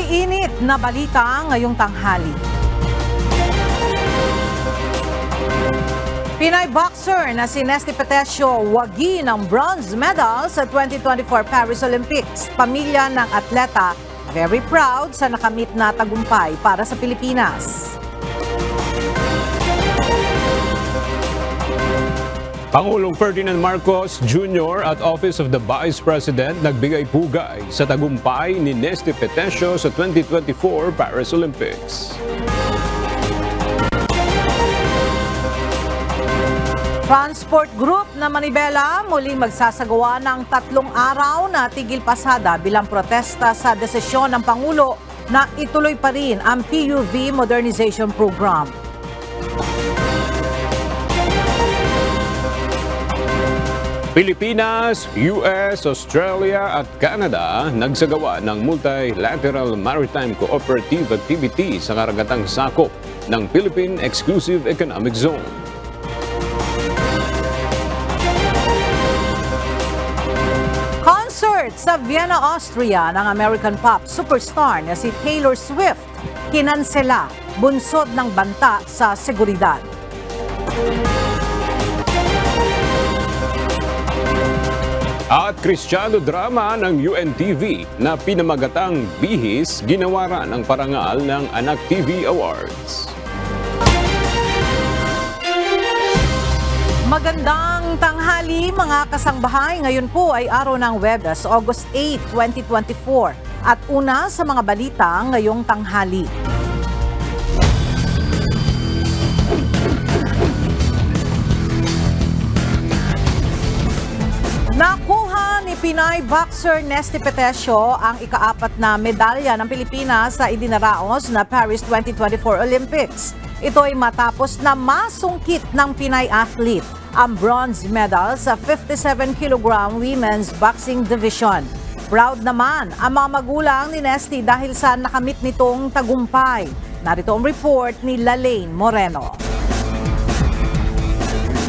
Maiinit na balita ngayong tanghali. Pinay boxer na si Nesty Petesio wagi ng bronze medal sa 2024 Paris Olympics. Pamilya ng atleta very proud sa nakamit na tagumpay para sa Pilipinas. Pangulong Ferdinand Marcos Jr. at Office of the Vice President nagbigay pugay sa tagumpay ni Nesty Petesio sa 2024 Paris Olympics. Transport Group na Manibela muling magsasagawa ng 3 araw na tigil pasada bilang protesta sa desisyon ng Pangulo na ituloy pa rin ang PUV Modernization Program. Pilipinas, US, Australia at Canada nagsagawa ng multilateral maritime cooperative activity sa karagatang sakop ng Philippine Exclusive Economic Zone. Concert sa Vienna, Austria ng American pop superstar na si Taylor Swift kinansela bunsod ng banta sa seguridad. At Kristiyano drama ng UNTV na pinamagatang Bihis ginawaran ng parangal ng Anak TV Awards. Magandang tanghali mga kasangbahay. Ngayon po ay araw ng Huwebes, August 8, 2024. At una sa mga balita ngayong tanghali. Nakuha ni Pinay boxer Nesty Petesio ang ika-4 na medalya ng Pilipinas sa idinaraos na Paris 2024 Olympics. Ito ay matapos na masungkit ng Pinay athlete ang bronze medal sa 57 kg Women's Boxing Division. Proud naman ang mga magulang ni Nesty dahil sa nakamit nitong tagumpay. Narito ang report ni Lalaine Moreno.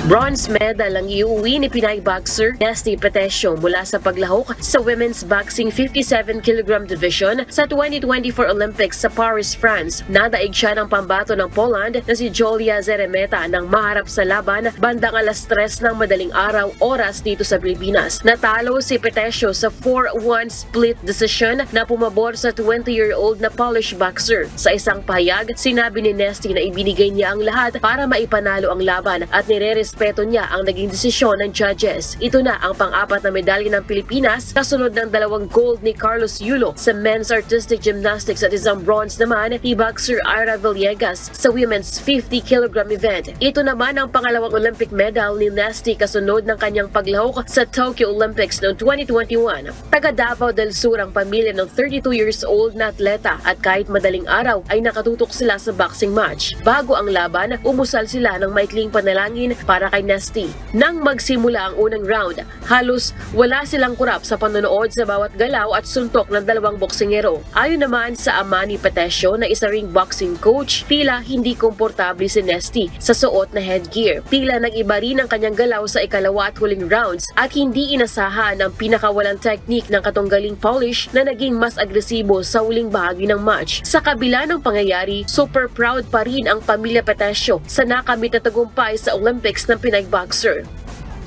Bronze medal ang iuwi ni Pinay boxer Nesty Petesio mula sa paglahok sa Women's Boxing 57 kg Division sa 2024 Olympics sa Paris, France. Nadaig siya ng pambato ng Poland na si Julia Zeremeta nang maharap sa laban bandang alas 3 ng madaling araw oras dito sa Pilipinas. Natalo si Petesio sa 4-1 split decision na pumabor sa 20-year-old na Polish boxer. Sa isang pahayag, sinabi ni Nesty na ibinigay niya ang lahat para maipanalo ang laban at nirerespeto niya ang naging desisyon ng judges. Ito na ang pang-4 na medalya ng Pilipinas kasunod ng 2 gold ni Carlos Yulo sa men's artistic gymnastics at isang bronze naman ni boxer Ira Villegas sa women's 50 kg event. Ito naman ang pangalawang Olympic medal ni Nesty kasunod ng kanyang paglahok sa Tokyo Olympics noong 2021. Taga Davao del Sur ang pamilya ng 32 years old na atleta at kahit madaling araw ay nakatutok sila sa boxing match. Bago ang laban, umusal sila ng maikling panalangin para kay Nesty. Nang magsimula ang unang round, halos wala silang kurap sa panonood sa bawat galaw at suntok ng 2 boksingero. Ayon naman sa ama ni Petesio na isa ring boxing coach, tila hindi komportable si Nesty sa suot na headgear. Tila nag-iba rin ang kanyang galaw sa ikalawa at huling rounds at hindi inasahan ang pinakawalang technique ng katunggaling Polish na naging mas agresibo sa huling bahagi ng match. Sa kabila ng pangyayari, super proud pa rin ang pamilya Petesio sa nakamit na tagumpay sa Olympics ng Pinay boxer.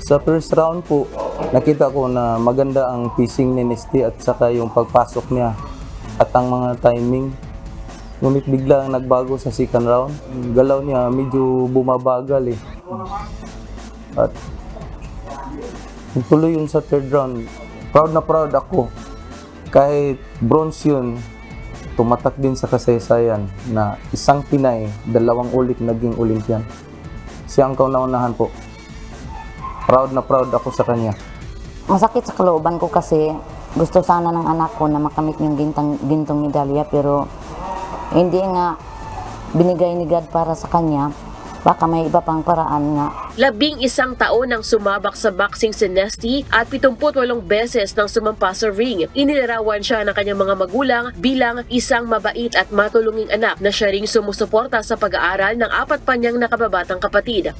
Sa first round po, nakita ko na maganda ang pacing ni Nesty at saka yung pagpasok niya at ang mga timing. Ngunit bigla nagbago sa second round. Yung galaw niya medyo bumabagal eh. At tuloy yun sa third round. Proud na proud ako. Kahit bronze yun, tumatak din sa kasaysayan na isang Pinay, 2 ulit naging Olympian. Siya ang kauna-unahan po. Proud na proud ako sa kanya. Masakit sa kalooban ko kasi gusto sana ng anak ko na makamit yung gintong medalya pero hindi nga binigay ni God para sa kanya. Baka may iba pang paraan nga. 11 taon nang sumabak sa boxing si Nesty at 78 beses nang sumampa sa ring. Inilarawan siya ng kanyang mga magulang bilang isang mabait at matulunging anak na siya ring sumusuporta sa pag-aaral ng 4 pa niyang nakababatang kapatid.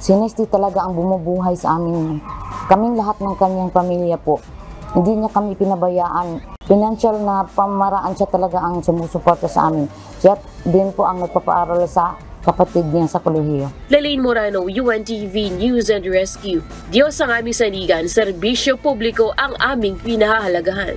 Si Nesty talaga ang bumubuhay sa amin. Kaming lahat ng kanyang pamilya po. Hindi niya kami pinabayaan. Financial na pamaraan siya talaga ang sumusuporta sa amin. Siya din po ang nagpapaaral sa kapatid niya sa kolehiyo. Lalaine Morano, UNTV News and Rescue. Diyos ang aming sanigan, serbisyo publiko ang aming pinahahalagahan.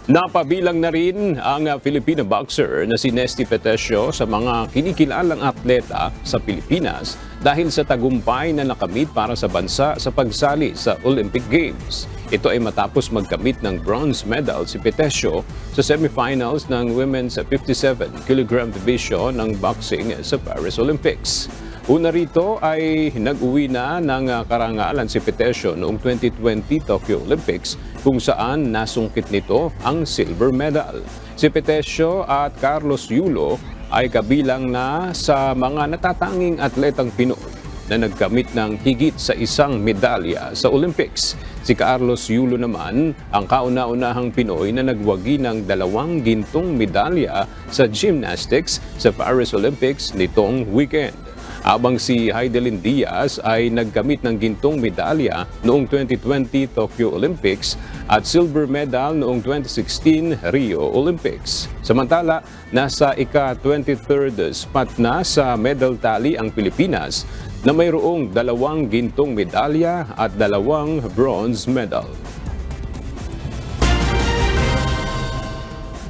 Napabilang na rin ang Filipino boxer na si Nesty Petesio sa mga kinikilalang atleta sa Pilipinas dahil sa tagumpay na nakamit para sa bansa sa pagsali sa Olympic Games. Ito ay matapos magkamit ng bronze medal si Petesio sa semifinals ng Women's 57 kg division ng boxing sa Paris Olympics. Una rito ay nag-uwi na ng karangalan si Petesio noong 2020 Tokyo Olympics kung saan nasungkit nito ang silver medal. Si Petesio at Carlos Yulo ay kabilang na sa mga natatanging atletang Pinoy na nagkamit ng higit sa isang medalya sa Olympics. Si Carlos Yulo naman ang kauna-unahang Pinoy na nagwagi ng 2 gintong medalya sa gymnastics sa Paris Olympics nitong weekend. Habang si Heidelin Diaz ay nagkamit ng gintong medalya noong 2020 Tokyo Olympics at silver medal noong 2016 Rio Olympics. Samantala, nasa ika-23rd spot na sa medal tally ang Pilipinas na mayroong 2 gintong medalya at 2 bronze medal.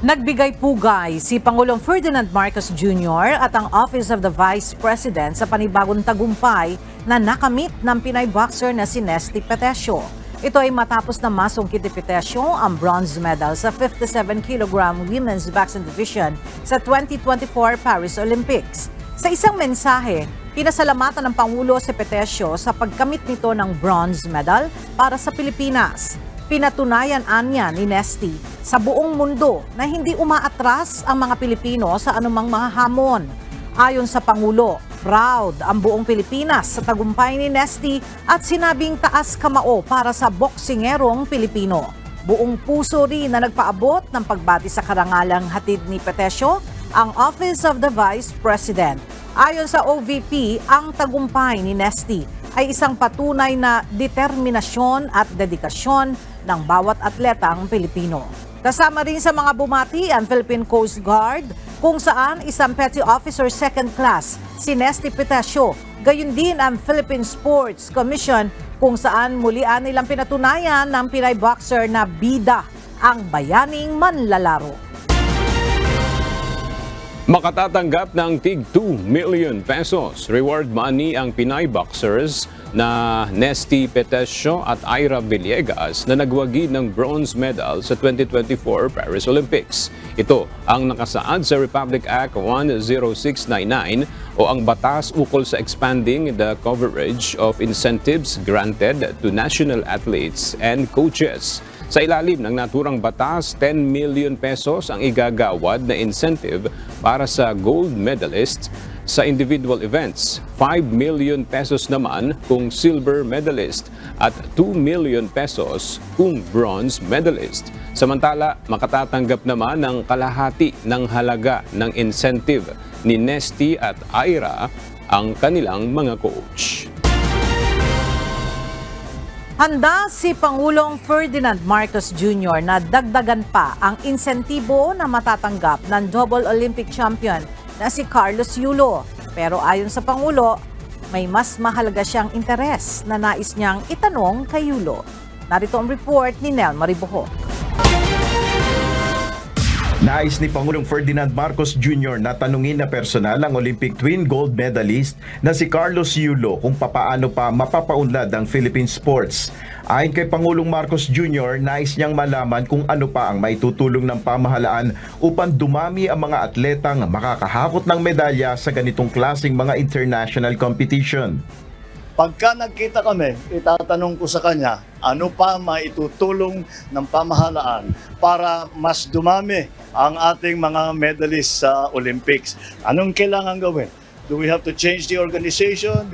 Nagbigay pugay si Pangulong Ferdinand Marcos Jr. at ang Office of the Vice President sa panibagong tagumpay na nakamit ng Pinay boxer na si Nesty Petesio. Ito ay matapos na masungkit ni Petesio ang bronze medal sa 57 kg Women's Boxing Division sa 2024 Paris Olympics. Sa isang mensahe, pinasalamatan ng Pangulo si Petesio sa pagkamit nito ng bronze medal para sa Pilipinas. Pinatunayan anya ni Nesty sa buong mundo na hindi umaatras ang mga Pilipino sa anumang mga hamon. Ayon sa Pangulo, proud ang buong Pilipinas sa tagumpay ni Nesty at sinabing taas kamao para sa boksingerong Pilipino. Buong puso rin na nagpaabot ng pagbati sa karangalang hatid ni Petesio ang Office of the Vice President. Ayon sa OVP, ang tagumpay ni Nesty ay isang patunay na determinasyon at dedikasyon ng bawat atletang Pilipino. Kasama rin sa mga bumati ang Philippine Coast Guard, kung saan isang Petty Officer Second Class si Nesty Petesio. Gayon din ang Philippine Sports Commission, kung saan mulian nilang pinatunayan ng Pinay boxer na bida ang bayaning manlalaro. Makatatanggap ng tig 2 million pesos reward money ang Pinay boxers na Nesty Petesio at Ira Villegas na nagwagi ng bronze medal sa 2024 Paris Olympics. Ito ang nakasaad sa Republic Act 10699 o ang batas ukol sa expanding the coverage of incentives granted to national athletes and coaches. Sa ilalim ng naturang batas, 10 million pesos ang igagawad na incentive para sa gold medalist sa individual events, 5 million pesos naman kung silver medalist at 2 million pesos kung bronze medalist. Samantala, makatatanggap naman ng kalahati ng halaga ng incentive ni Nesty at Ira ang kanilang mga coach. Handa si Pangulong Ferdinand Marcos Jr. na dagdagan pa ang insentibo na matatanggap ng double Olympic champion na si Carlos Yulo. Pero ayon sa Pangulo, may mas mahalaga siyang interes na nais niyang itanong kay Yulo. Narito ang report ni Nel Maribojo. Nais ni Pangulong Ferdinand Marcos Jr. na tanungin na personal ang Olympic twin gold medalist na si Carlos Yulo kung papaano pa mapapaunlad ang Philippine sports. Ayon kay Pangulong Marcos Jr., nais niyang malaman kung ano pa ang maitutulong ng pamahalaan upang dumami ang mga atletang makakahakot ng medalya sa ganitong klaseng mga international competition. Pagka nagkita kami, itatanong ko sa kanya, ano pa maitutulong ng pamahalaan para mas dumami ang ating mga medalists sa Olympics? Anong kailangan gawin? Do we have to change the organization?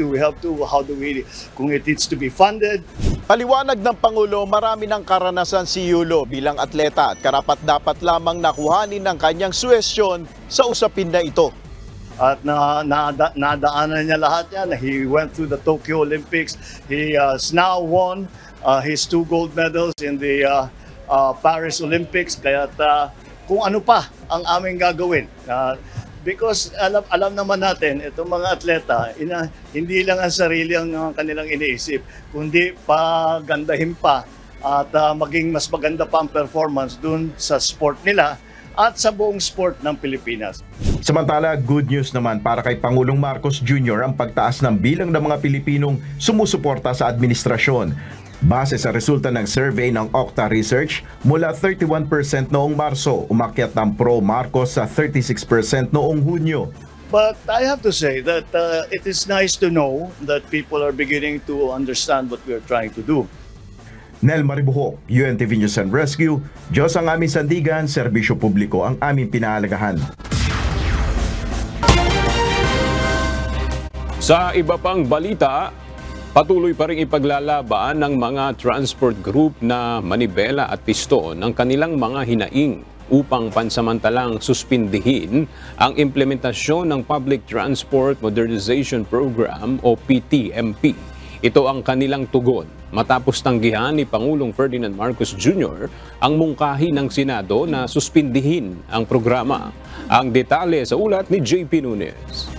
Kung it needs to be funded? Paliwanag ng Pangulo, marami ng karanasan si Yulo bilang atleta at karapat-dapat lamang nakuhanin ng kanyang suwestyon sa usapin na ito. At nadaanan niya lahat yan. He went through the Tokyo Olympics. He has now won his 2 gold medals in the Paris Olympics. Kaya kung ano pa ang aming gagawin. Because alam naman natin, itong mga atleta, hindi lang ang sarili ang kanilang iniisip, kundi pagandahin pa at maging mas maganda pa ang performance dun sa sport nila at sa buong sport ng Pilipinas. Samantala, good news naman para kay Pangulong Marcos Jr. ang pagtaas ng bilang ng mga Pilipinong sumusuporta sa administrasyon. Base sa resulta ng survey ng Okta Research, mula 31% noong Marso, umakyat ng pro-Marcos sa 36% noong Hunyo. But I have to say that it is nice to know that people are beginning to understand what we are trying to do. Nel Maribuhok, UNTV News and Rescue, Diyos ang aming sandigan, serbisyo publiko ang aming pinahalagahan. Sa iba pang balita, patuloy pa rin ipaglalaban ng mga transport group na Manibela at Piston ang kanilang mga hinaing upang pansamantalang suspindihin ang implementasyon ng Public Transport Modernization Program o PTMP. Ito ang kanilang tugon matapos tanggihan ni Pangulong Ferdinand Marcos Jr. ang mungkahi ng Senado na suspindihin ang programa. Ang detalye sa ulat ni JP Nunez.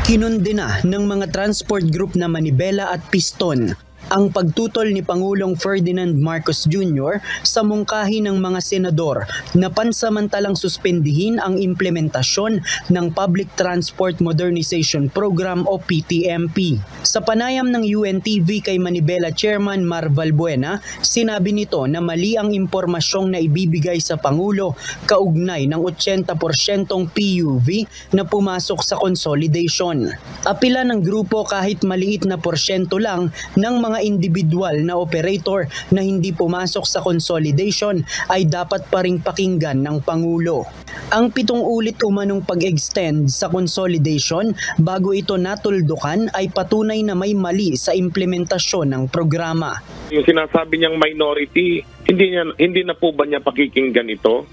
Kinundina ng mga transport group na Manibela at Piston ang pagtutol ni Pangulong Ferdinand Marcos Jr. sa mungkahi ng mga senador na pansamantalang suspendihin ang implementasyon ng Public Transport Modernization Program o PTMP. Sa panayam ng UNTV kay Manibela Chairman Mar Valbuena, sinabi nito na mali ang impormasyong na ibibigay sa Pangulo kaugnay ng 80% PUV na pumasok sa consolidation. Apila ng grupo kahit maliit na porsyento lang ng mga individual na operator na hindi pumasok sa consolidation ay dapat pa ring pakinggan ng Pangulo. Ang 7 ulit umanong pag-extend sa consolidation bago ito natuldukan ay patunay na may mali sa implementasyon ng programa. Yung sinasabi niyang minority, hindi na po ba niya pakikinggan ito?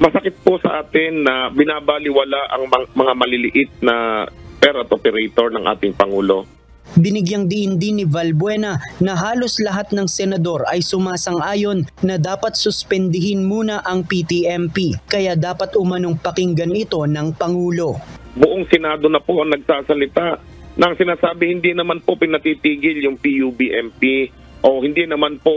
Masakit po sa atin na binabaliwala ang mga maliliit na permit operator ng ating Pangulo. Binigyang diin din ni Valbuena na halos lahat ng senador ay sumasang-ayon na dapat suspendihin muna ang PTMP, kaya dapat umanong pakinggan ito ng Pangulo. Buong Senado na po ang nagsasalita nang sinasabi hindi naman po pinatitigil yung PUBMP o hindi naman po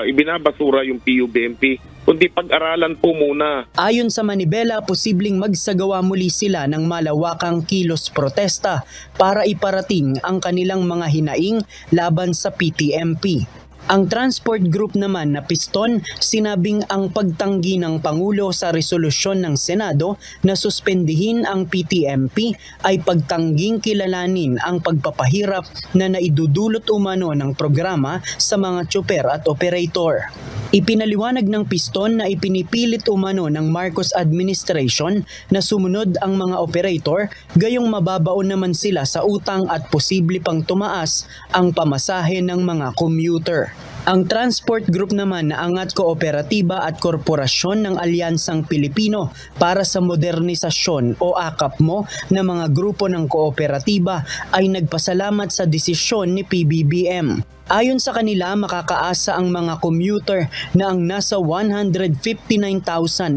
ibinabasura yung PUBMP, kundi pag-aralan po muna. Ayon sa Manibela, posibleng magsagawa muli sila ng malawakang kilos protesta para iparating ang kanilang mga hinaing laban sa PTMP. Ang transport group naman na Piston, sinabing ang pagtanggi ng Pangulo sa resolusyon ng Senado na suspendihin ang PTMP ay pagtangging kilalanin ang pagpapahirap na naidudulot umano ng programa sa mga tsuper at operator. Ipinaliwanag ng Piston na ipinipilit umano ng Marcos administration na sumunod ang mga operator, gayong mababaon naman sila sa utang at posible pang tumaas ang pamasahe ng mga commuter. Ang transport group naman na Angat Kooperatiba at Korporasyon ng Alyansang Pilipino para sa Modernisasyon o AKAPMO na mga grupo ng kooperatiba ay nagpasalamat sa desisyon ni PBBM. Ayon sa kanila, makakaasa ang mga commuter na ang nasa 159,000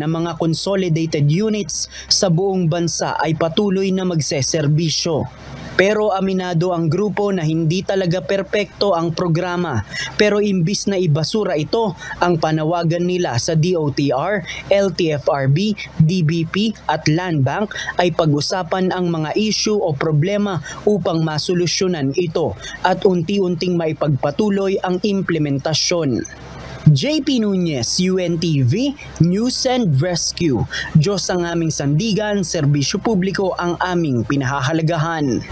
na mga consolidated units sa buong bansa ay patuloy na magseserbisyo. Pero aminado ang grupo na hindi talaga perpekto ang programa, pero imbis na ibasura ito, ang panawagan nila sa DOTR, LTFRB, DBP at Land Bank ay pag-usapan ang mga issue o problema upang masolusyonan ito at unti-unting maipagpatuloy ang implementasyon. JP Nunez, UNTV, News and Rescue. Diyos ang aming sandigan, serbisyo publiko ang aming pinahahalagahan.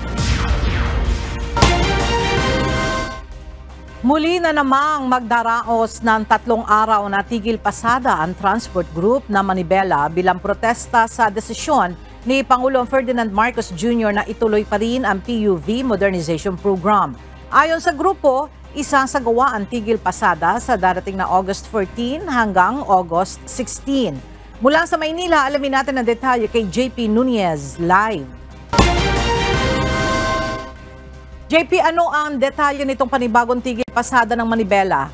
Muli na namang magdaraos ng 3 araw na tigil pasada ang transport group na Manibela bilang protesta sa desisyon ni Pangulong Ferdinand Marcos Jr. na ituloy pa rin ang PUV Modernization Program. Ayon sa grupo, isasagawa ang tigil pasada sa darating na August 14 hanggang August 16. Mula sa Maynila, alamin natin ang detalye kay JP Nunez live. JP, ano ang detalye nitong panibagong tigil pasada ng Manibela?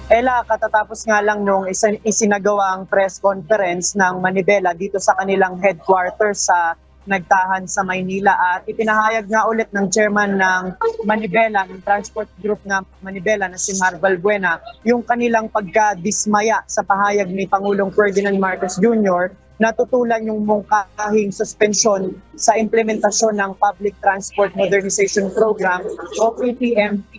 Ella, katatapos nga lang nung isinagawang press conference ng Manibela dito sa kanilang headquarters sa Nagtahan sa Maynila, at ipinahayag nga ulit ng chairman ng Manibela, ng transport group ng Manibela na si Mar Balbuena, yung kanilang pagkadismaya sa pahayag ni Pangulong Ferdinand Marcos Jr. na tutulan yung mungkahing suspensyon sa implementasyon ng Public Transport Modernization Program o PTMP.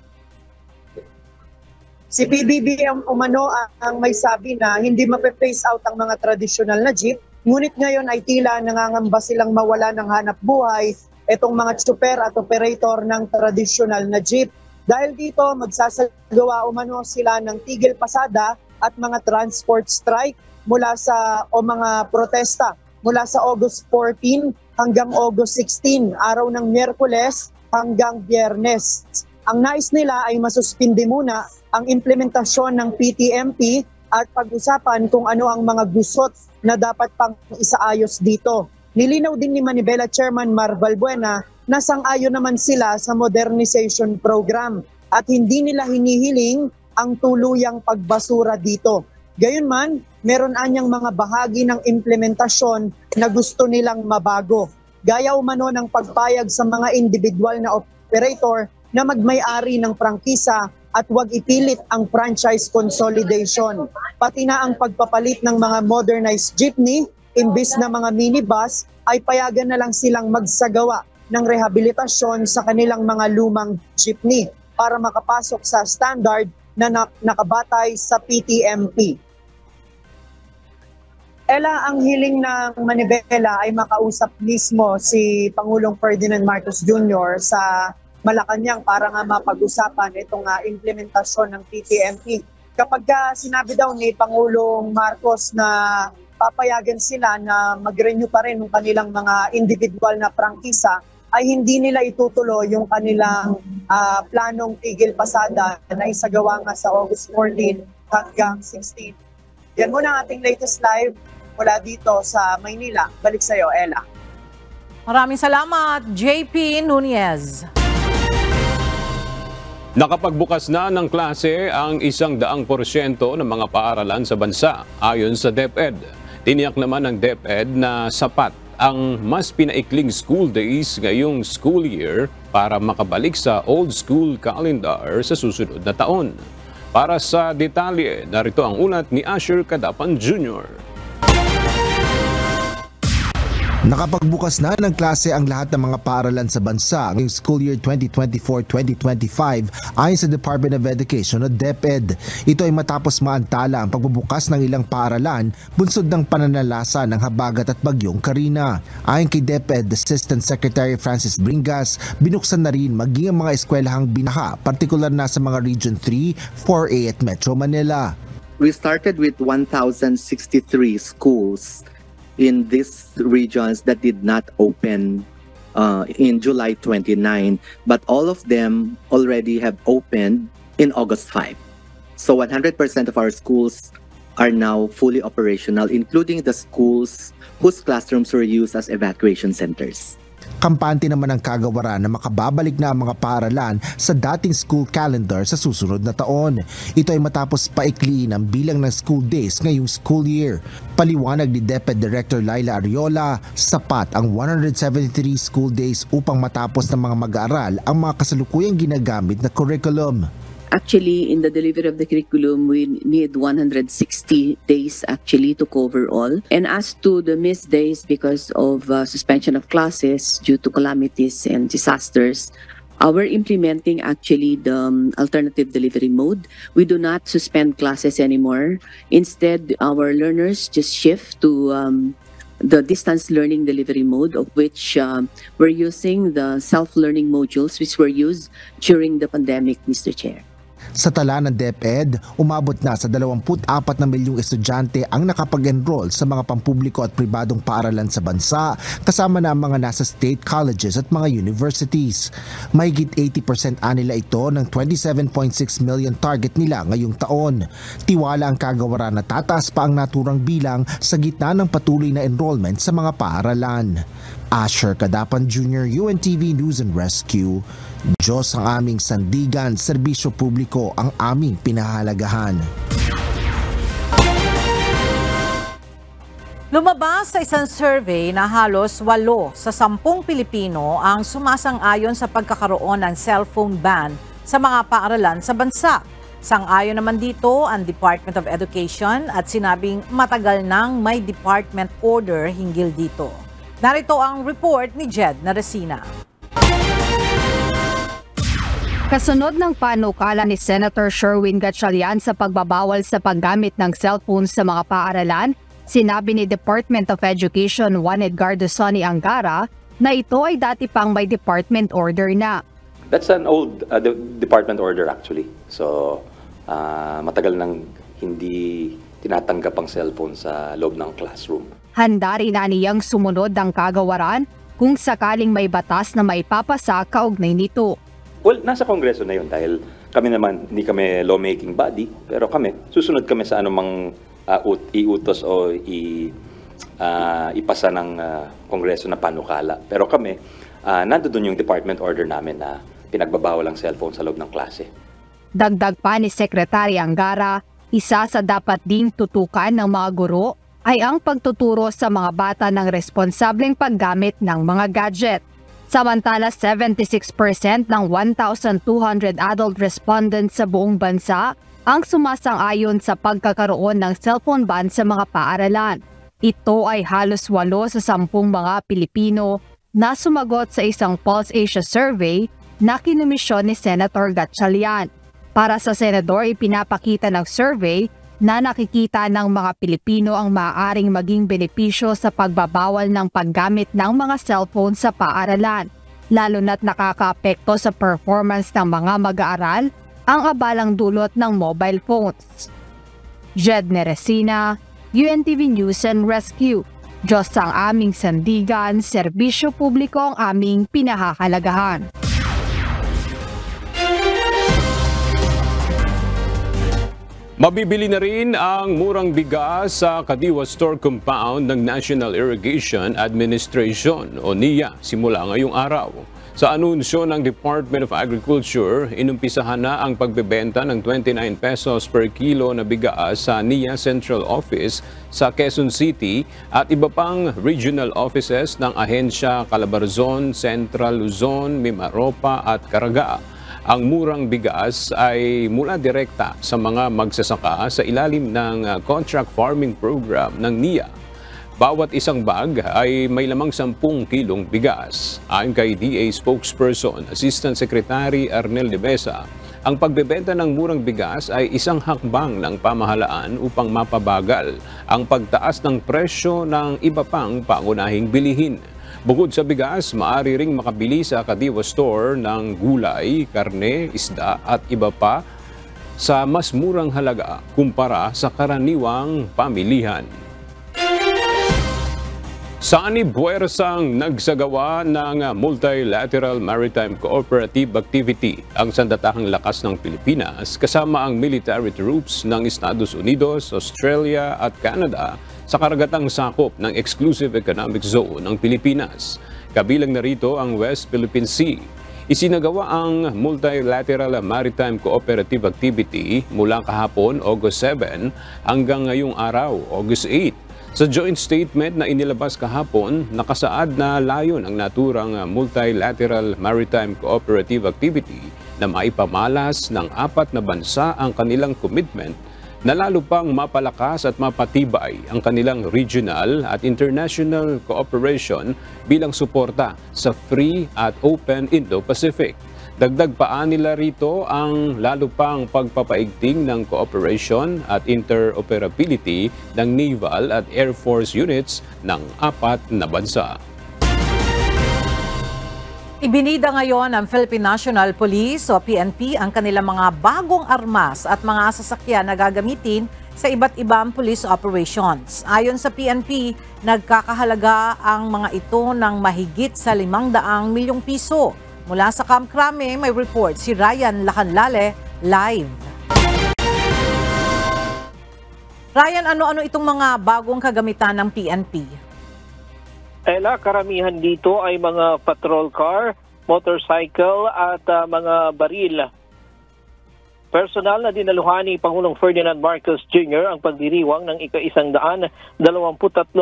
Si PBBM umano ang may sabi na hindi mape-phase out ang mga tradisyonal na jeep, ngunit ngayon ay tila nangangamba silang mawala ng hanap buhay itong mga tsuper at operator ng tradisyonal na jeep. Dahil dito, magsasagawa umano sila ng tigil pasada at mga transport strike mula sa mga protesta mula sa August 14 hanggang August 16, araw ng Miyerkules hanggang Biyernes. Ang nais nila ay masuspindi muna ang implementasyon ng PTMP at pag-usapan kung ano ang mga gusot na dapat pang isaayos dito. Nilinaw din ni Manibela Chairman Mar Balbuena na sang-ayon naman sila sa modernization program at hindi nila hinihiling ang tuluyang pagbasura dito. Gayunman, meron anyang mga bahagi ng implementasyon na gusto nilang mabago. Gaya umano ng pagpayag sa mga individual na operator na magmay-ari ng prangkisa at huwag ipilit ang franchise consolidation. Pati na ang pagpapalit ng mga modernized jeepney, imbis na mga minibus, ay payagan na lang silang magsagawa ng rehabilitasyon sa kanilang mga lumang jeepney para makapasok sa standard na nakabatay sa PTMP. Ella, ang hiling ng Manibela ay makausap mismo si Pangulong Ferdinand Marcos Jr. sa Malacanang para nga mapag-usapan itong implementasyon ng PTMP. Kapag sinabi daw ni Pangulong Marcos na papayagan sila na mag-renew pa rin ng kanilang mga individual na prangkisa, ay hindi nila itutuloy yung kanilang planong tigil pasada na isagawa nga sa August 14 hanggang 16. Yan muna ang ating latest live mula dito sa Maynila. Balik sa iyo, Ella. Maraming salamat, JP Nunez. Nakapagbukas na ng klase ang 100% ng mga paaralan sa bansa ayon sa DepEd. Tiniyak naman ng DepEd na sapat ang mas pinaikling school days ngayong school year para makabalik sa old school calendar sa susunod na taon. Para sa detalye, narito ang ulat ni Asher Cadapan Jr. Nakapagbukas na ng klase ang lahat ng mga paaralan sa bansa ngayong school year 2024-2025 ayon sa Department of Education o DepEd. Ito ay matapos maantala ang pagbubukas ng ilang paaralan bunsod ng pananalasa ng habagat at bagyong Karina. Ayon kay DepEd Assistant Secretary Francis Bringas, binuksan na rin maging ang mga eskwelahang binaha, partikular na sa mga Region 3, 4A at Metro Manila. We started with 1,063 schools in these regions that did not open in July 29, but all of them already have opened in August 5. So 100% of our schools are now fully operational, including the schools whose classrooms were used as evacuation centers. Kampante naman ang kagawaran na makababalik na ang mga paaralan sa dating school calendar sa susunod na taon. Ito ay matapos paikliin ang bilang ng school days ngayong school year. Paliwanag ni DepEd Director Laila Ariola, sapat ang 173 school days upang matapos ng mga mag-aaral ang mga kasalukuyang ginagamit na curriculum. Actually, in the delivery of the curriculum, we need 160 days actually to cover all. And as to the missed days because of suspension of classes due to calamities and disasters, we're implementing actually the alternative delivery mode. We do not suspend classes anymore. Instead, our learners just shift to the distance learning delivery mode, of which we're using the self-learning modules which were used during the pandemic, Mr. Chair. Sa tala ng DepEd, umabot na sa 24 na milyong estudyante ang nakapag-enroll sa mga pampubliko at pribadong paaralan sa bansa, kasama na ang mga nasa state colleges at mga universities. Mahigit 80% nila ito ng 27.6 million target nila ngayong taon. Tiwala ang kagawaran na tataas pa ang naturang bilang sa gitna ng patuloy na enrollment sa mga paaralan. Asher Cadapan Jr., UNTV News and Rescue. Diyos ang aming sandigan, serbisyo publiko ang aming pinahalagahan. Lumabas sa isang survey na halos 8 sa 10 Pilipino ang sumasang-ayon sa pagkakaroon ng cellphone ban sa mga paaralan sa bansa. Sang-ayon naman dito ang Department of Education at sinabing matagal nang may department order hinggil dito. Narito ang report ni Jed Naresina. Kasunod ng panukala ni Senator Sherwin Gatchalian sa pagbabawal sa paggamit ng cellphone sa mga paaralan, sinabi ni Department of Education Juan Edgardo Sonny Angara na ito ay dati pang may department order na. That's an old department order actually. So matagal nang hindi tinatanggap ang cellphone sa loob ng classroom. Handa rin na niyang sumunod ang kagawaran kung sakaling may batas na maipapasa kaugnay nito. Well, nasa Kongreso na yun dahil kami naman, hindi kami lawmaking body, pero kami, susunod kami sa anumang iutos o ipasa ng Kongreso na panukala. Pero kami, nandoon yung department order namin na pinagbabawal ang cellphone sa loob ng klase. Dagdag pa ni Secretary Angara, isa sa dapat ding tutukan ng mga guro ay ang pagtuturo sa mga bata ng responsableng paggamit ng mga gadget. Samantala, 76% ng 1,200 adult respondents sa buong bansa ang sumasang-ayon sa pagkakaroon ng cellphone ban sa mga paaralan. Ito ay halos 8 sa 10 mga Pilipino na sumagot sa isang Pulse Asia survey na kinumisyon ni Senator Gatchalian. Para sa senador, ipinapakita ng survey na nakikita ng mga Pilipino ang maaaring maging benepisyo sa pagbabawal ng paggamit ng mga cellphone sa paaralan, lalo na't nakakaapekto sa performance ng mga mag-aaral ang abalang dulot ng mobile phones. Jed Neresina, UNTV News and Rescue. Diyos ang aming sandigan, serbisyo publiko ang aming pinahahalagahan. Mabibili na rin ang murang bigas sa Kadiwa Store Compound ng National Irrigation Administration o NIA simula ngayong araw. Sa anunsyo ng Department of Agriculture, inumpisahan na ang pagbebenta ng 29 pesos per kilo na bigas sa NIA Central Office sa Quezon City at iba pang regional offices ng ahensya Calabarzon, Central Luzon, Mimaropa at Caraga. Ang murang bigas ay mula direkta sa mga magsasaka sa ilalim ng Contract Farming Program ng NIA. Bawat isang bag ay may lamang 10 kilong bigas. Ayon kay DA spokesperson, Assistant Secretary Arnel de Mesa, ang pagbebenta ng murang bigas ay isang hakbang ng pamahalaan upang mapabagal ang pagtaas ng presyo ng iba pang pangunahing bilihin. Bukod sa bigas, maaari ring makabili sa Kadiwa Store ng gulay, karne, isda at iba pa sa mas murang halaga kumpara sa karaniwang pamilihan. Sani Buersang nagsagawa ng Multilateral Maritime Cooperative Activity ang sandatahang lakas ng Pilipinas kasama ang military troops ng Estados Unidos, Australia at Canada sa karagatang sakop ng Exclusive Economic Zone ng Pilipinas. Kabilang narito ang West Philippine Sea. Isinagawa ang Multilateral Maritime Cooperative Activity mula kahapon, August 7, hanggang ngayong araw, August 8. Sa joint statement na inilabas kahapon, nakasaad na layon ang naturang Multilateral Maritime Cooperative Activity na maipamalas ng 4 na bansa ang kanilang commitment na lalo pang mapalakas at mapatibay ang kanilang regional at international cooperation bilang suporta sa free at open Indo-Pacific. Dagdag pa nila rito ang lalo pang pagpapaigting ng cooperation at interoperability ng naval at air force units ng 4 na bansa. Ibinida ngayon ng Philippine National Police o PNP ang kanilang mga bagong armas at mga sasakyan na gagamitin sa iba't ibang police operations. Ayon sa PNP, nagkakahalaga ang mga ito ng mahigit sa 500 milyong piso. Mula sa Camp Crame, may report si Ryan Lacanlale live. Ryan, ano-ano itong mga bagong kagamitan ng PNP? Ella, karamihan dito ay mga patrol car, motorcycle at mga baril. Personal na dinaluhan ni Pangulong Ferdinand Marcos Jr. ang pagdiriwang ng ika-123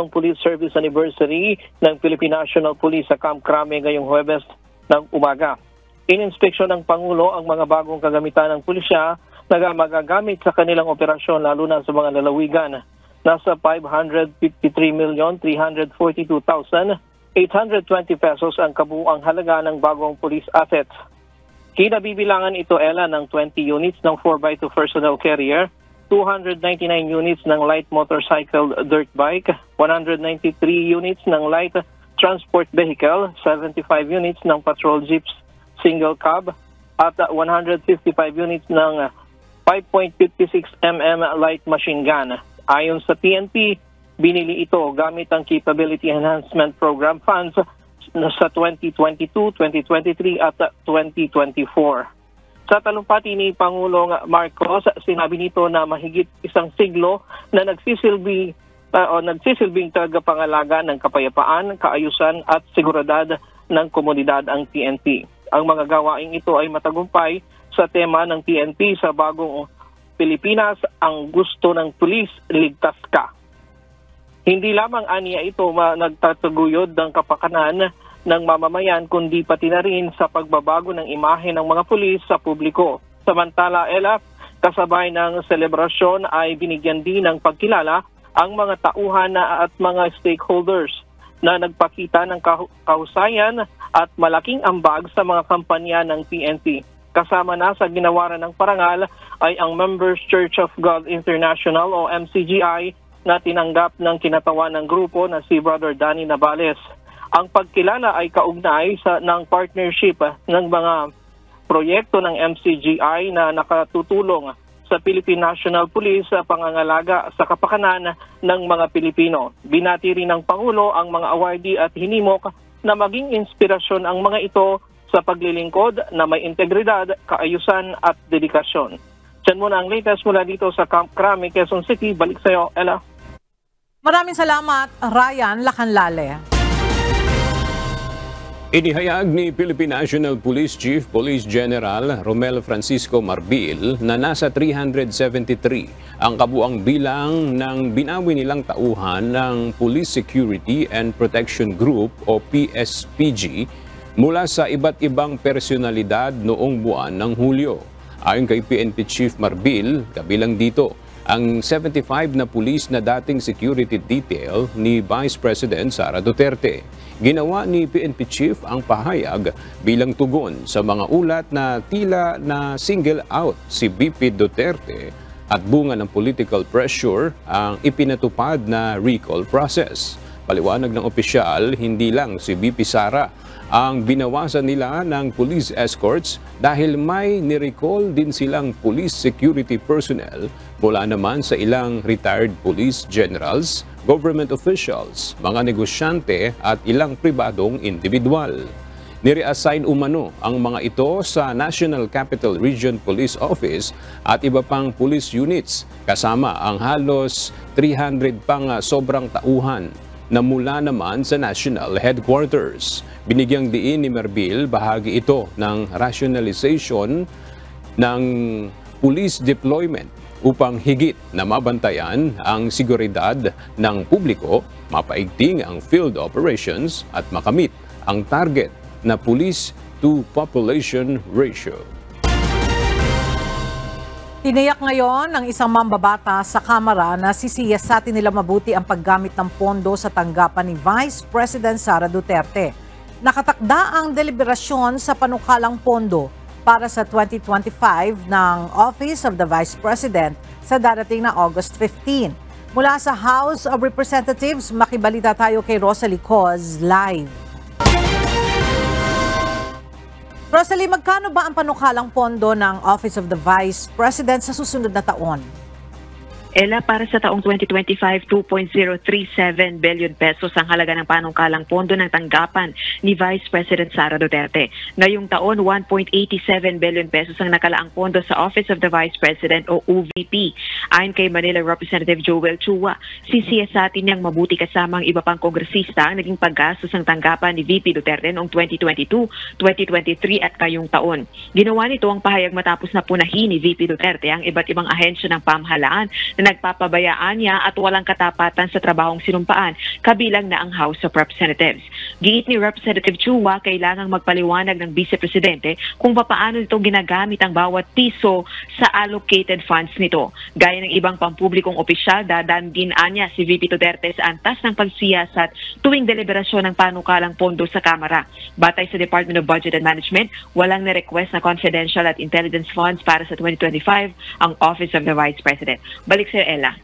Police Service Anniversary ng Philippine National Police sa Camp Crame ngayong Huwebes ng umaga. Ininspeksyon ng Pangulo ang mga bagong kagamitan ng pulisya na magagamit sa kanilang operasyon lalo na sa mga lalawigan. Nasa 553,342,820 pesos ang kabuuang halaga ng bagong police assets. Kinabibilangan ito, Ella, ng 20 units ng 4x2 personal carrier, 299 units ng light motorcycle dirt bike, 193 units ng light transport vehicle, 75 units ng patrol jeeps single cab, at 155 units ng 5.56 mm light machine gun. Ayon sa PNP, binili ito gamit ang Capability Enhancement Program funds sa 2022, 2023 at 2024. Sa talumpati ni Pangulong Marcos, sinabi nito na mahigit isang siglo na nagsisilbing tagapangalaga ng kapayapaan, kaayusan at seguridad ng komunidad ang PNP. Ang mga gawaing ito ay matagumpay sa tema ng PNP sa bagong Pilipinas, ang gusto ng pulis, ligtas ka. Hindi lamang aniya ito nagtataguyod ng kapakanan ng mamamayan kundi pati na rin sa pagbabago ng imahe ng mga pulis sa publiko. Samantala, Ella, kasabay ng selebrasyon ay binigyan din ng pagkilala ang mga tauhan at mga stakeholders na nagpakita ng kahusayan at malaking ambag sa mga kampanya ng PNP. Kasama na sa ginawaran ng parangal ay ang Members Church of God International o MCGI na tinanggap ng kinatawan ng grupo na si Brother Danny Navales. Ang pagkilala ay kaugnay ng partnership ng mga proyekto ng MCGI na nakatutulong sa Philippine National Police sa pangangalaga sa kapakanan ng mga Pilipino. Binati rin ng Pangulo ang mga awardee at hinimok na maging inspirasyon ang mga ito sa paglilingkod na may integridad, kaayusan at dedikasyon. Diyan muna ang latest mula dito sa Camp Crame, Quezon City. Balik sa iyo, Ella. Maraming salamat, Ryan Lacanlale. Inihayag ni Philippine National Police Chief Police General Romel Francisco Marbil na nasa 373 ang kabuang bilang ng binawi nilang tauhan ng Police Security and Protection Group o PSPG mula sa iba't ibang personalidad noong buwan ng Hulyo. Ayon kay PNP Chief Marbil, kabilang dito ang 75 na pulis na dating security detail ni Vice President Sara Duterte. Ginawa ni PNP Chief ang pahayag bilang tugon sa mga ulat na tila na single out si VP Duterte at bunga ng political pressure ang ipinatupad na recall process. Paliwanag ng opisyal, hindi lang si VP Sara ang binawasan nila ng police escorts dahil may nirecall din silang police security personnel mula naman sa ilang retired police generals, government officials, mga negosyante at ilang pribadong individual. Nireassign umano ang mga ito sa National Capital Region Police Office at iba pang police units kasama ang halos 300 pang sobrang tauhan na mula naman sa national headquarters. Binigyang diin ni Marbil bahagi ito ng rationalization ng police deployment upang higit na mabantayan ang seguridad ng publiko, mapaigting ang field operations at makamit ang target na police to population ratio. Tiniyak ngayon ng isang mambabata sa Kamara na sisiyasatin nila mabuti ang paggamit ng pondo sa tanggapan ni Vice President Sara Duterte. Nakatakda ang deliberasyon sa panukalang pondo para sa 2025 ng Office of the Vice President sa darating na August 15. Mula sa House of Representatives, makibalita tayo kay Rosalie Coz live. Rosalie, magkano ba ang panukalang pondo ng Office of the Vice President sa susunod na taon? Ella, para sa taong 2025, 2.037 billion pesos ang halaga ng panungkalang pondo ng tanggapan ni Vice President Sara Duterte. Ngayong taon, 1.87 billion pesos ang nakalaang pondo sa Office of the Vice President o OVP. Ayon kay Manila Representative Joel Chua, sisiyasatin niyang mabuti kasama ang iba pang kongresista ang naging paggastos ng tanggapan ni VP Duterte noong 2022, 2023 at ngayong taon. Ginawa nito ang pahayag matapos na punahin ni VP Duterte ang iba't ibang ahensya ng pamahalaan na nagpapabayaan niya at walang katapatan sa trabahong sinumpaan, kabilang na ang House of Representatives. Giit ni Representative Chua, kailangang magpaliwanag ng Vice Presidente kung paano nito ginagamit ang bawat piso sa allocated funds nito. Gaya ng ibang pampublikong opisyal, dadaan din anya si VP Duterte sa antas ng pagsiyasat tuwing deliberasyon ng panukalang pondo sa Kamara. Batay sa Department of Budget and Management, walang na-request na confidential at intelligence funds para sa 2025 ang Office of the Vice President. Balik Sir Ella.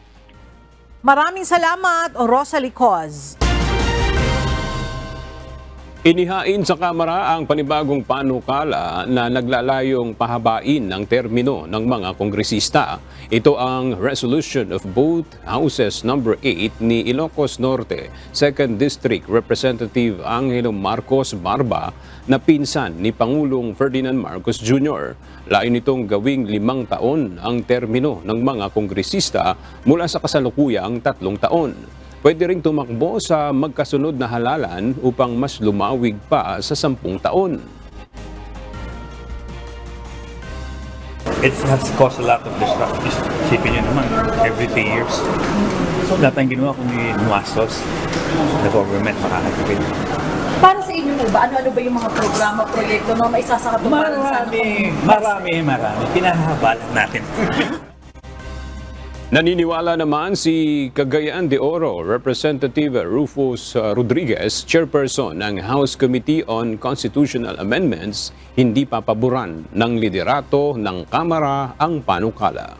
Maraming salamat, Rosalie Coz. Inihain sa Kamara ang panibagong panukala na naglalayong pahabain ng termino ng mga kongresista. Ito ang resolution of both Houses number 8 ni Ilocos Norte, 2nd District Representative Angelo Marcos Barba na pinsan ni Pangulong Ferdinand Marcos Jr. Lain nitong gawing 5 taon ang termino ng mga kongresista mula sa kasalukuyang 3 taon. Pwede ring tumakbo sa magkasunod na halalan upang mas lumawig pa sa 10 taon. It has caused a lot of disruption. Isipin nyo naman, every 3 years. So, lahat ang ginawa kundi nuwasos na government makakatipid. Para sa inyo ba? Ano-ano ba yung mga programa, proyekto na maisasakatuparan sa Marami. Pinahabalan natin. Naniniwala naman si Cagayan de Oro Representative Rufus Rodriguez, chairperson ng House Committee on Constitutional Amendments, hindi papaboran ng liderato ng Kamara ang panukala.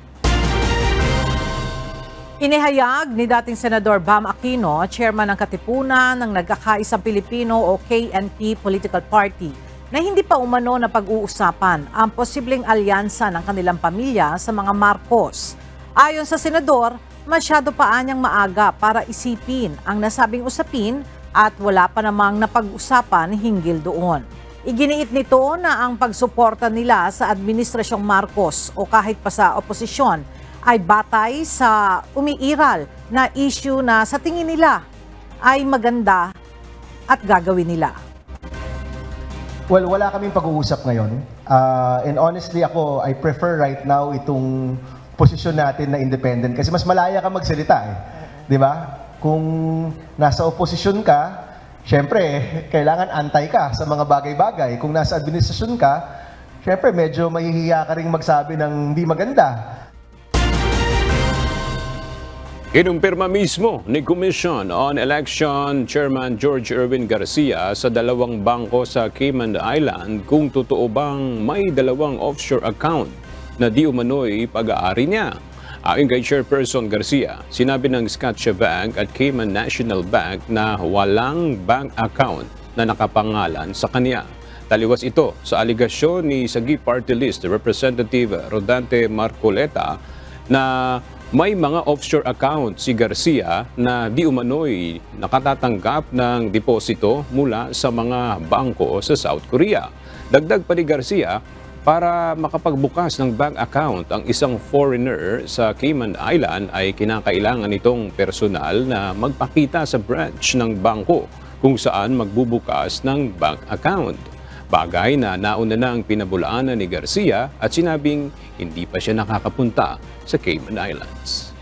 Inihayag ni dating Senador Bam Aquino, chairman ng Katipunan ng Nagkakaisang Pilipino o KNP Political Party, na hindi pa umano na pag-uusapan ang posibleng alyansa ng kanilang pamilya sa mga Marcos. Ayon sa senador, masyado pa anyang maaga para isipin ang nasabing usapin at wala pa namang napag-usapan hinggil doon. Iginiit nito na ang pagsuporta nila sa Administrasyong Marcos o kahit pa sa oposisyon ay batay sa umiiral na issue na sa tingin nila ay maganda at gagawin nila. Well, wala kaming pag-uusap ngayon. And honestly ako, I prefer right now itong posisyon natin na independent kasi mas malaya ka magsalita eh. 'Di ba? Kung nasa oposisyon ka, syempre kailangan antay ka sa mga bagay-bagay. Kung nasa administrasyon ka, syempre medyo mahihiya ka ring magsabi ng hindi maganda. Kinumpirma mismo ni Commission on Election Chairman George Erwin Garcia sa 2 bangko sa Cayman Island kung totoo bang may 2 offshore account na di umano'y pag-aari niya. Ayon kay Chairperson Garcia, sinabi ng Scotiabank at Cayman National Bank na walang bank account na nakapangalan sa kanya. Taliwas ito sa aligasyon ni Sagi Party List Representative Rodante Marcoleta na may mga offshore account si Garcia na di umano'y nakatatanggap ng deposito mula sa mga bangko sa South Korea. Dagdag pa ni Garcia, para makapagbukas ng bank account ang isang foreigner sa Cayman Island ay kinakailangan itong personal na magpakita sa branch ng bangko kung saan magbubukas ng bank account. Bagay na nauna nang pinabulaanan ni Garcia at sinabing hindi pa siya nakakapunta sa Cayman Islands.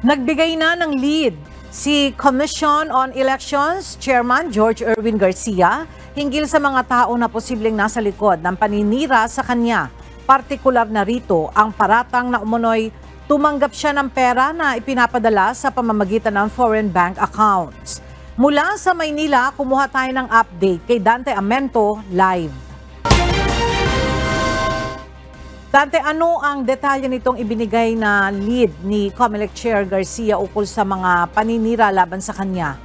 Nagbigay na ng lead si Commission on Elections Chairman George Erwin Garcia hinggil sa mga tao na posibleng nasa likod ng paninira sa kanya. Partikular na rito ang paratang na umano'y tumanggap siya ng pera na ipinapadala sa pamamagitan ng foreign bank accounts. Mula sa Maynila, kumuha tayo ng update kay Dante Amento live. Dante, ano ang detalye nitong ibinigay na lead ni COMELEC Chair Garcia ukol sa mga paninira laban sa kanya?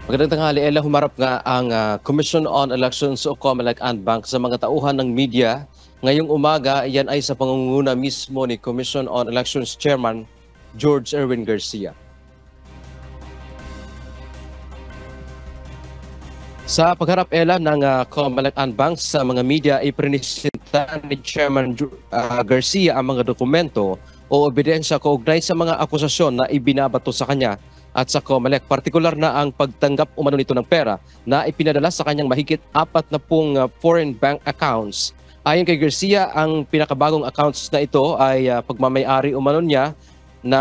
Magandang tanghali, Ella. Humarap nga ang Commission on Elections o COMELEC and Bank sa mga tauhan ng media Ngayong umaga, yan ay sa pangunguna mismo ni Commission on Elections Chairman George Erwin Garcia. Sa pagharap ng COMELEC Anbank sa mga media, iprinisita ni Chairman Garcia ang mga dokumento o ebidensya kaugnay sa mga akusasyon na ibinabato sa kanya at sa COMELEC. Partikular na ang pagtanggap umano nito ng pera na ipinadala sa kanyang mahigit 40 foreign bank accounts. Ayon kay Garcia, ang pinakabagong accounts na ito ay pagmamay-ari umano niya na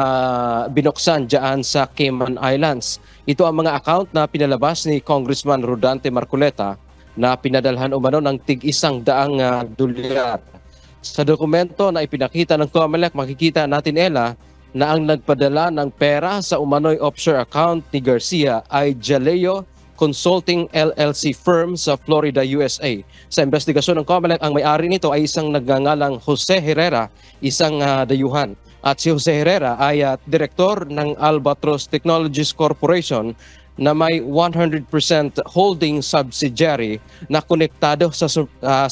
binuksan dyan sa Cayman Islands. Ito ang mga account na pinalabas ni Congressman Rodante Marcoleta na pinadalhan umano ng tig-100 dolyar. Sa dokumento na ipinakita ng COMELEC, makikita natin na ang nagpadala ng pera sa umano'y offshore account ni Garcia ay Jaleo Consulting LLC firm sa Florida, USA. Sa investigasyon ng COMELEC, ang may-ari nito ay isang nagngangalang Jose Herrera, isang dayuhan. At si Jose Herrera ay direktor ng Albatros Technologies Corporation na may 100% holding subsidiary na konektado sa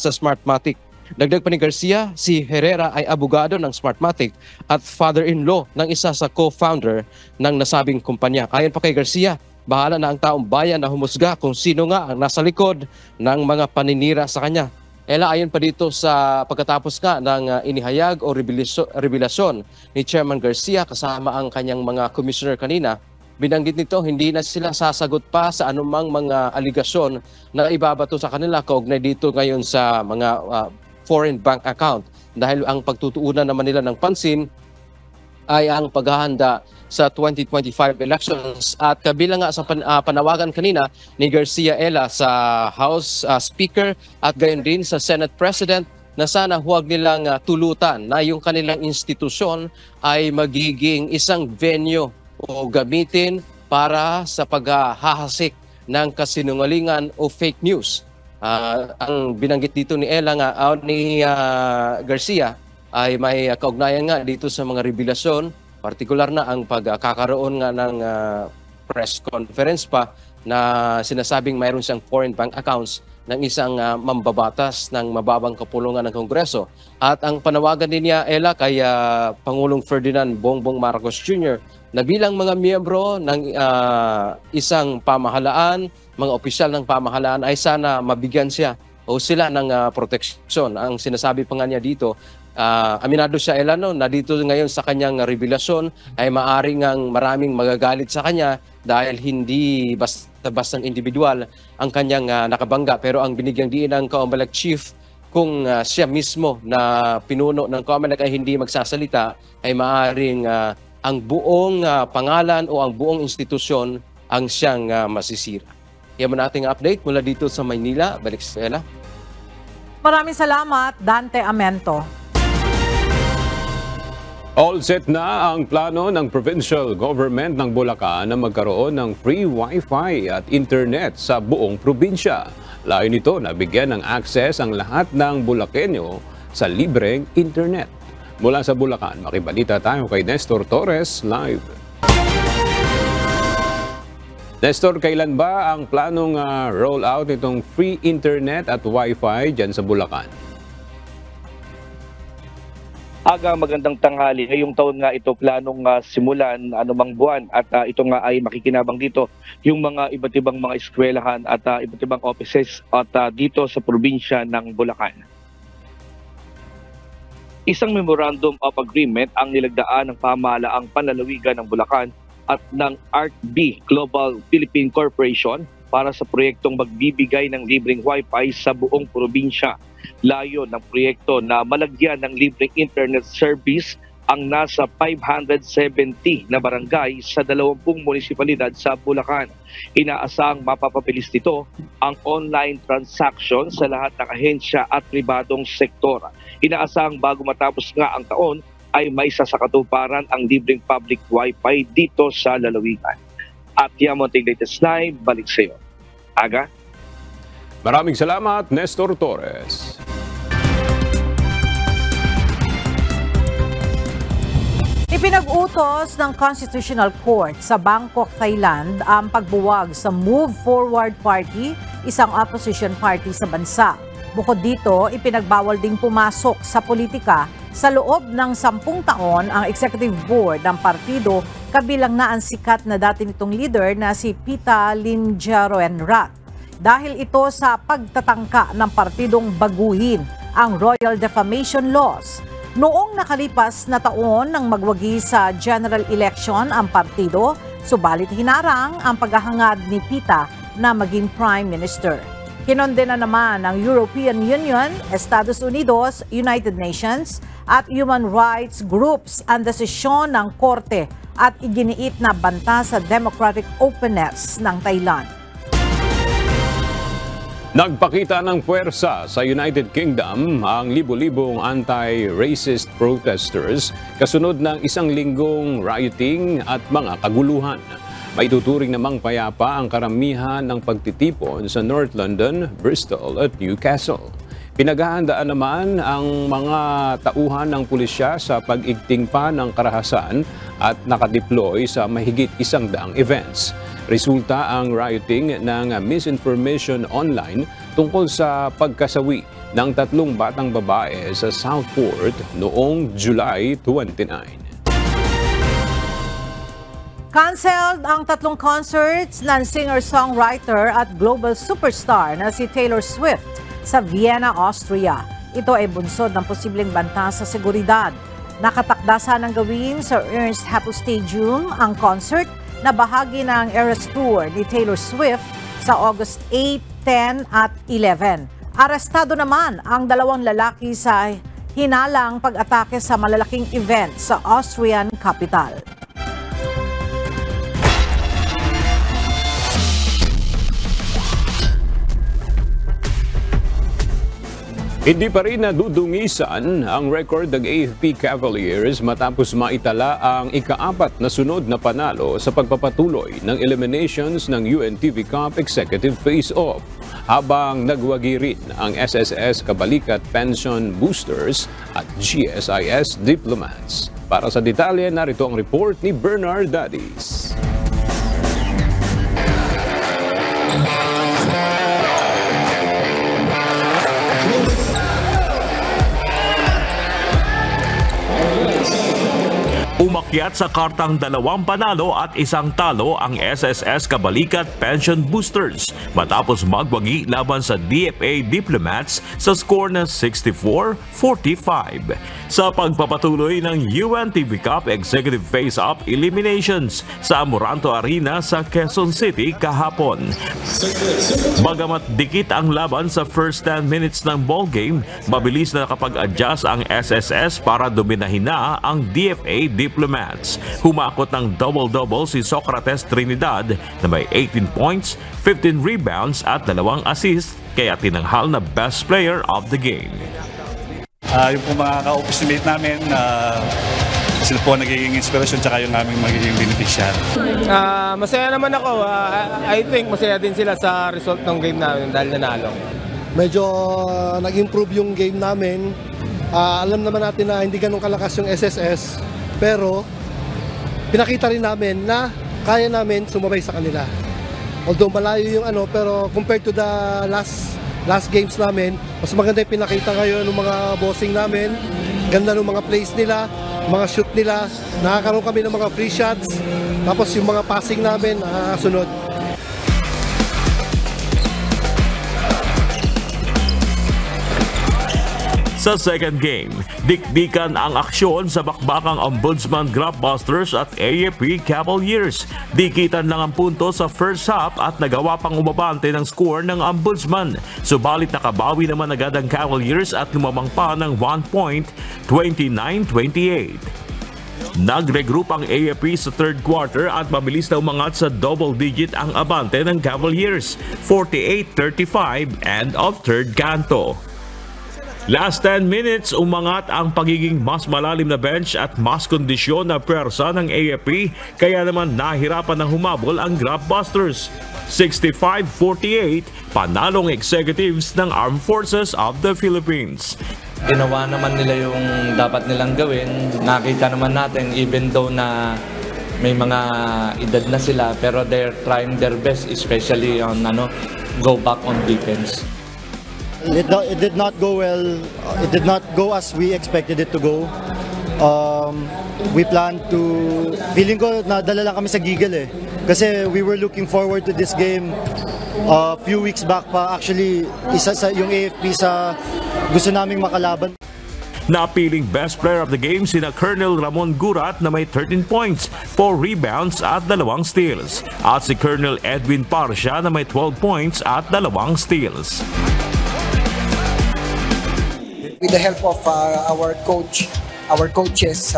Smartmatic. Dagdag pa ni Garcia, si Herrera ay abogado ng Smartmatic at father-in-law ng isa sa co-founder ng nasabing kumpanya. Ayon pa kay Garcia, bahala na ang taong bayan na humusga kung sino nga ang nasa likod ng mga paninira sa kanya. Ayon pa dito sa pagkatapos nga ng inihayag o revelasyon ni Chairman Garcia kasama ang kanyang mga commissioner kanina, binanggit nito hindi na sila sasagot pa sa anumang mga aligasyon na ibabato sa kanila kaugnay dito ngayon sa mga foreign bank account dahil ang pagtutuunan naman nila ng pansin ay ang paghahanda sa 2025 elections at kabilang nga sa panawagan kanina ni Garcia sa House Speaker at gayon din sa Senate President na sana huwag nilang tulutan na yung kanilang institusyon ay magiging isang venue o gamitin para sa paghahasik ng kasinungalingan o fake news. Ang binanggit dito ni Garcia ay may kaugnayan nga dito sa mga revelasyon, partikular na ang pagkakaroon nga ng press conference pa na sinasabing mayroon siyang foreign bank accounts ng isang mambabatas ng mababang kapulungan ng Kongreso. At ang panawagan din niya, kay Pangulong Ferdinand Bongbong Marcos Jr. na bilang mga miyembro ng isang pamahalaan, mga opisyal ng pamahalaan ay sana mabigyan siya o sila ng proteksyon. Ang sinasabi pa nga niya dito, aminado siya na dito ngayon sa kanyang revelasyon ay maaring ang maraming magagalit sa kanya dahil hindi basta-bastang individual ang kanyang nakabangga. Pero ang binigyang diin ng COMELEC chief kung siya mismo na pinuno ng COMELEC ay hindi magsasalita ay maaring ang buong pangalan o ang buong institusyon ang siyang masisira. Yan mo nating update mula dito sa Maynila. Balik sa Ella. Maraming salamat, Dante Amento. All set na ang plano ng provincial government ng Bulacan na magkaroon ng free wifi at internet sa buong probinsya. Layo nito na bigyan ng access ang lahat ng Bulakenyo sa libreng internet. Mula sa Bulacan, makibalita tayo kay Nestor Torres live. Nestor, kailan ba ang planong rollout nitong free internet at wifi dyan sa Bulacan? Magandang tanghali. Ngayong taon nga ito planong simulan anumang buwan at ito nga ay makikinabang dito yung mga iba't ibang mga eskwelahan at iba't ibang offices at dito sa probinsya ng Bulacan. Isang memorandum of agreement ang nilagdaan ng pamahalaang panlalawigan ng Bulacan at ng ARC-B Global Philippine Corporation para sa proyektong magbibigay ng libreng wifi sa buong probinsya. Layo ng proyekto na malagyan ng libreng internet service ang nasa 570 na barangay sa 20 munisipalidad sa Bulacan. Inaasahang mapapabilis nito ang online transaction sa lahat ng ahensya at pribadong sektor. Inaasahang bago matapos nga ang taon ay may sasakatuparan ang libreng public wifi dito sa lalawigan. At yan mo ang latest live, balik sa iyo. Aga? Maraming salamat, Nestor Torres. Ipinag-utos ng Constitutional Court sa Bangkok, Thailand ang pagbuwag sa Move Forward Party, isang opposition party sa bansa. Bukod dito, ipinagbawal ding pumasok sa politika sa loob ng 10 taon ang executive board ng partido, kabilang na ang sikat na dati nitong leader na si Pita Limjaroenrat. Dahil ito sa pagtatangka ng partidong baguhin ang Royal Defamation Laws. Noong nakalipas na taon nang magwagi sa general election ang partido, subalit hinarang ang paghahangad ni Pita na maging Prime Minister. Kinondena naman ng European Union, Estados Unidos, United Nations at human rights groups ang desisyon ng korte at iginiit na banta sa democratic openness ng Thailand. Nagpakita ng puwersa sa United Kingdom ang libo-libong anti-racist protesters kasunod ng 1 linggong rioting at mga kaguluhan. Maituturing namang payapa ang karamihan ng pagtitipon sa North London, Bristol at Newcastle. Pinaghahandaan naman ang mga tauhan ng pulisya sa pag-igting pa ng karahasan at nakadeploy sa mahigit 100 events. Resulta ang rioting ng misinformation online tungkol sa pagkasawi ng 3 batang babae sa Southport noong July 29. Cancelled ang 3 concerts ng singer-songwriter at global superstar na si Taylor Swift sa Vienna, Austria. Ito ay bunsod ng posibleng banta sa seguridad. Nakatakda sanang gawin sa Ernst Happel Stadium ang concert na bahagi ng Eras Tour ni Taylor Swift sa August 8, 10 at 11. Arestado naman ang 2 lalaki sa hinalang pag-atake sa malalaking event sa Austrian capital. Hindi pa rin nadudungisan ang record ng AFP Cavaliers matapos maitala ang ika-4 na sunod na panalo sa pagpapatuloy ng eliminations ng UNTV Cup Executive Face-Off, habang nagwagi rin ang SSS Kabalikat Pension Boosters at GSIS Diplomats. Para sa detalye, narito ang report ni Bernard Dadis. Umakyat sa kartang 2 panalo at 1 talo ang SSS Kabalikat Pension Boosters matapos magwagi laban sa DFA Diplomats sa score na 64-45 sa pagpapatuloy ng UNTV Cup Executive Face-Off Eliminations sa Amoranto Arena sa Quezon City kahapon. Bagamat dikit ang laban sa first 10 minutes ng ballgame, mabilis na nakapag-adjust ang SSS para dominahin na ang DFA Diplomats. Humakot ng double-double si Socrates Trinidad na may 18 points, 15 rebounds at 2 assists, kaya tinanghal na best player of the game. Yung po mga ka-office mate namin, sila po nagiging inspirasyon tsaka yung aming magiging beneficiary. Masaya naman ako. I think masaya din sila sa result ng game namin dahil nanalo. Medyo nag-improve yung game namin. Alam naman natin na hindi ganun kalakas yung SSS, pero pinakita rin namin na kaya namin sumabay sa kanila. Although malayo yung pero compared to the last games namin, mas maganda yung pinakita ngayon ng mga bossing namin. Ganda ng mga plays nila, mga shoot nila, nakakaroon kami ng mga free shots, tapos yung mga passing namin sunod. Sa second game, dikdikan ang aksyon sa bakbakang Ombudsman Grabbusters at AFP Cavaliers. Dikitan lang ang punto sa first half at nagawa pang umabante ng score ng Ombudsman. Subalit nakabawi naman agad ang Cavaliers at lumamang pa ng 1 point, 29-28. Nag-regroup ang AFP sa third quarter at mabilis na umangat sa double-digit ang abante ng Cavaliers, 48-35 and of third kanto. Last 10 minutes, umangat ang pagiging mas malalim na bench at mas kondisyon na pwersa ng AFP, kaya naman nahirapan ng humabol ang Grabbusters. 65-48, panalong executives ng Armed Forces of the Philippines. Ginawa naman nila yung dapat nilang gawin. Nakita naman natin even though na may mga edad na sila, pero they're trying their best, especially on go back on defense. It did not go well. It did not go as we expected it to go. We planned to, feeling ko nadala lang kami sa gigil eh. Kasi we were looking forward to this game a few weeks back pa. Actually, isa sa yung AFP sa gusto naming makalaban. Napiling best player of the game sina Colonel Ramon Gurat na may 13 points, 4 rebounds at 2 steals. At si Colonel Edwin Parcia na may 12 points at 2 steals. With the help of our coaches,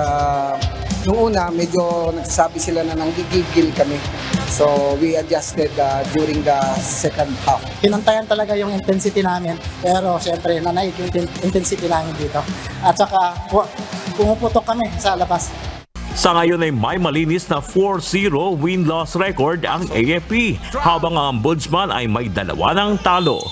nung una medyo nagsasabi sila na nanggigigil kami. So we adjusted during the second half. Pinantayan talaga yung intensity namin, pero siyempre nanay yung intensity namin dito. At saka pumuputok kami sa labas. Sa ngayon ay may malinis na 4-0 win-loss record ang AFP, habang ang Ombudsman ay may 2 ng talo.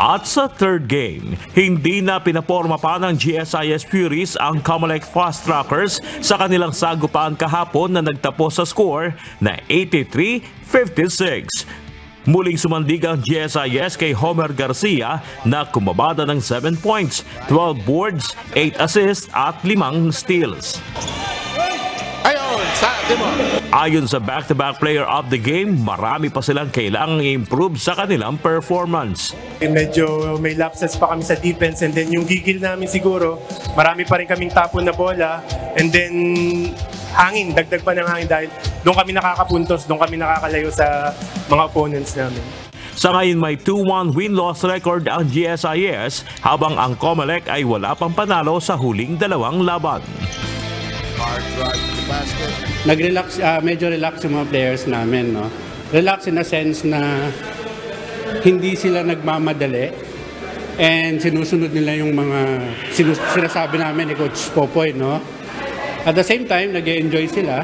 At sa third game, hindi na pinaporma pa ng GSIS Furies ang Comelec Fast Trackers sa kanilang sagupaan kahapon na nagtapos sa score na 83-56. Muling sumandig ang GSIS kay Homer Garcia na kumabada ng 7 points, 12 boards, 8 assists at 5 steals. Ayon sa back-to-back player of the game, marami pa silang kailangang i-improve sa kanilang performance. Medyo may lapses pa kami sa defense, and then yung gigil namin siguro, marami pa rin kaming tapon na bola, and then hangin, dagdag pa ng hangin dahil doon kami nakakapuntos, doon kami nakakalayo sa mga opponents namin. Sa ngayon may 2-1 win-loss record ang GSIS, habang ang Comelec ay wala pang panalo sa huling 2 laban. Nag-relax, medyo relax yung mga players namin, no? Relax in a sense na hindi sila nagmamadali and sinusunod nila yung mga sinasabi namin ni Coach Popoy, no? At the same time, nag-enjoy sila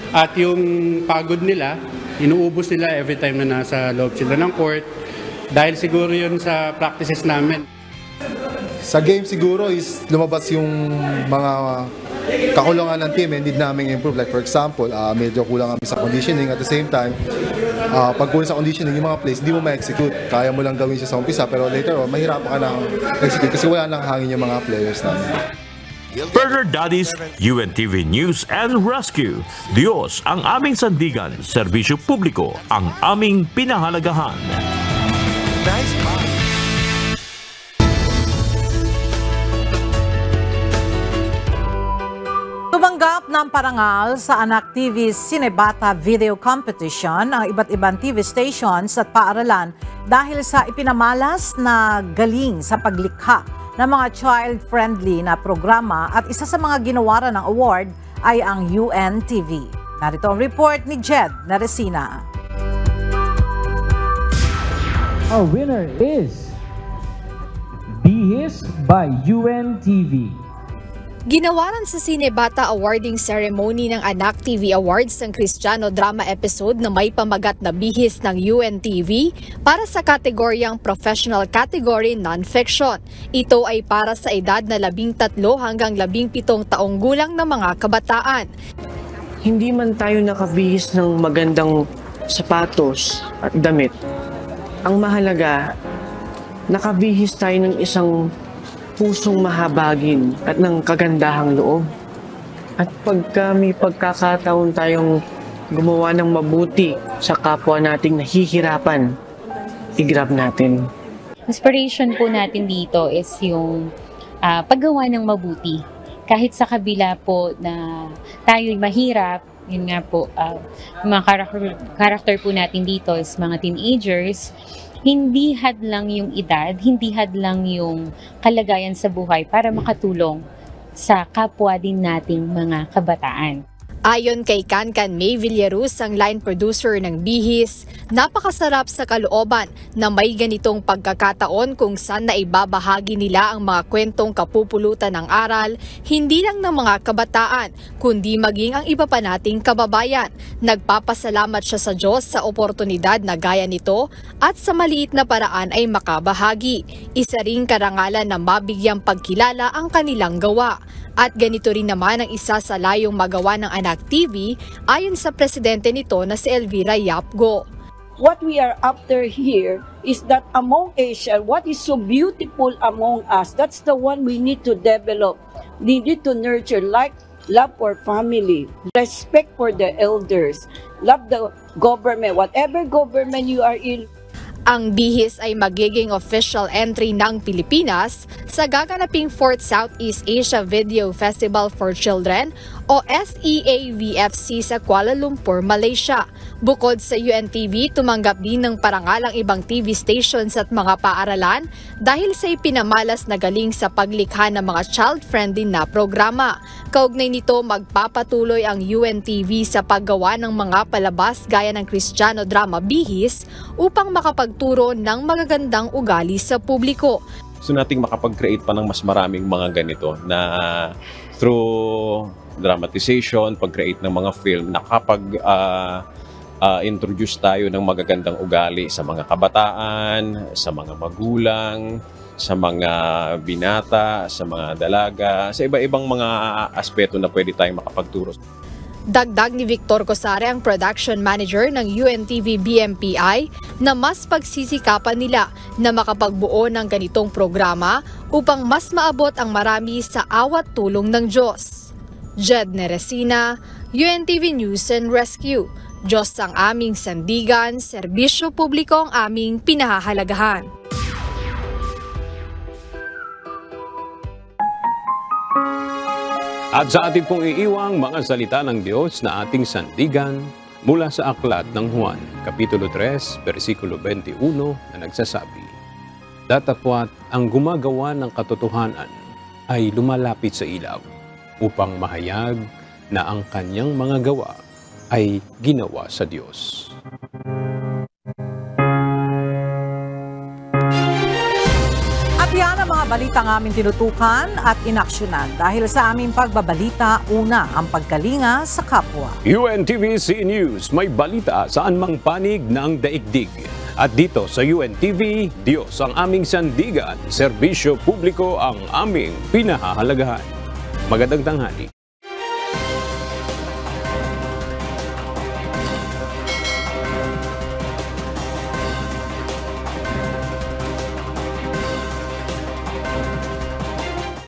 at yung pagod nila, inuubos nila every time na nasa loob sila ng court dahil siguro yun sa practices namin. Sa game siguro is lumabas yung mga kakulangan ng team and need namin improve. Like for example, medyo kulang kami sa conditioning. At the same time, pag kulang sa conditioning, yung mga plays, hindi mo ma-execute. Kaya mo lang gawin siya sa umpisa, pero later on, mahirapan ka nang execute kasi wala nang hangin yung mga players namin. Burger Daddies, UNTV News and Rescue. Diyos ang aming sandigan, serbisyo publiko ang aming pinahalagahan. Tumanggap ng parangal sa Anak TV Cinebata Video Competition ang iba't ibang TV stations at paaralan dahil sa ipinamalas na galing sa paglikha ng mga child-friendly na programa, at isa sa mga ginawaran ng award ay ang UNTV. Narito ang report ni Jed Naresina. Our winner is Bihis by UNTV. Ginawaran sa Cinebata Awarding Ceremony ng Anak TV Awards ang Kristiyano drama episode na may pamagat na Bihis ng UNTV para sa kategoryang Professional Category Non-Fiction. Ito ay para sa edad na 13 hanggang 17 taong gulang ng mga kabataan. Hindi man tayo nakabihis ng magandang sapatos at damit. Ang mahalaga, nakabihis tayo ng isang pusong mahabagin at ng kagandahang loob. At pagka may pagkakataon tayong gumawa ng mabuti sa kapwa nating nahihirapan, i-grab natin. Inspiration po natin dito is yung paggawa ng mabuti. Kahit sa kabila po na tayo'y mahirap, yun nga po, mga character po natin dito is mga teenagers. Hindi hadlang yung edad, hindi hadlang yung kalagayan sa buhay para makatulong sa kapwa din nating mga kabataan. Ayon kay Cancan May Villaruz, ang line producer ng Bihis, napakasarap sa kalooban na may ganitong pagkakataon kung saan naibabahagi nila ang mga kwentong kapupulutan ng aral, hindi lang ng mga kabataan, kundi maging ang iba pa nating kababayan. Nagpapasalamat siya sa Diyos sa oportunidad na gaya nito at sa maliit na paraan ay makabahagi. Isa ring karangalan na mabigyang pagkilala ang kanilang gawa. At ganito rin naman ang isa sa layong magawa ng Anak TV ayon sa presidente nito na si Elvira Yapgo. What we are after here is that among Asia, what is so beautiful among us, that's the one we need to develop. We need to nurture, like love for family, respect for the elders, love the government, whatever government you are in. Ang Bihis ay magiging official entry ng Pilipinas sa gaganaping 4th Southeast Asia Video Festival for Children o SEAVFC sa Kuala Lumpur, Malaysia. Bukod sa UNTV, tumanggap din ng parangal ang ibang TV stations at mga paaralan dahil sa ipinamalas na galing sa paglikha ng mga child-friendly na programa. Kaugnay nito, magpapatuloy ang UNTV sa paggawa ng mga palabas gaya ng Kristiyano drama Bihis upang makapagturo ng magagandang ugali sa publiko. Gusto nating makapag-create pa ng mas maraming mga ganito na through dramatization, pag-create ng mga film, introduce tayo ng magagandang ugali sa mga kabataan, sa mga magulang, sa mga binata, sa mga dalaga, sa iba-ibang mga aspeto na pwede tayong makapagturo. Dagdag ni Victor Cosare, ang production manager ng UNTV BMPI, na mas pagsisikapan nila na makapagbuo ng ganitong programa upang mas maabot ang marami sa awat tulong ng Diyos. Jed Neresina, UNTV News and Rescue. Diyos ang aming sandigan, serbisyo publiko ang aming pinahahalagahan. At sa ating pong iiwang mga salita ng Diyos na ating sandigan mula sa aklat ng Juan, Kapitulo 3, versikulo 21 na nagsasabi, "Datapwat ang gumagawa ng katotohanan ay lumalapit sa ilaw upang mahayag na ang kanyang mga gawa ay ginawa sa Diyos." At yan ang mga balitang aming tinutukan at inaksyonan. Dahil sa aming pagbabalita, una ang pagkalinga sa kapwa. UNTV News, may balita saan mang panig ng daigdig. At dito sa UNTV, Diyos ang aming sandigan, serbisyo publiko ang aming pinahahalagahan. Magandang tanghali.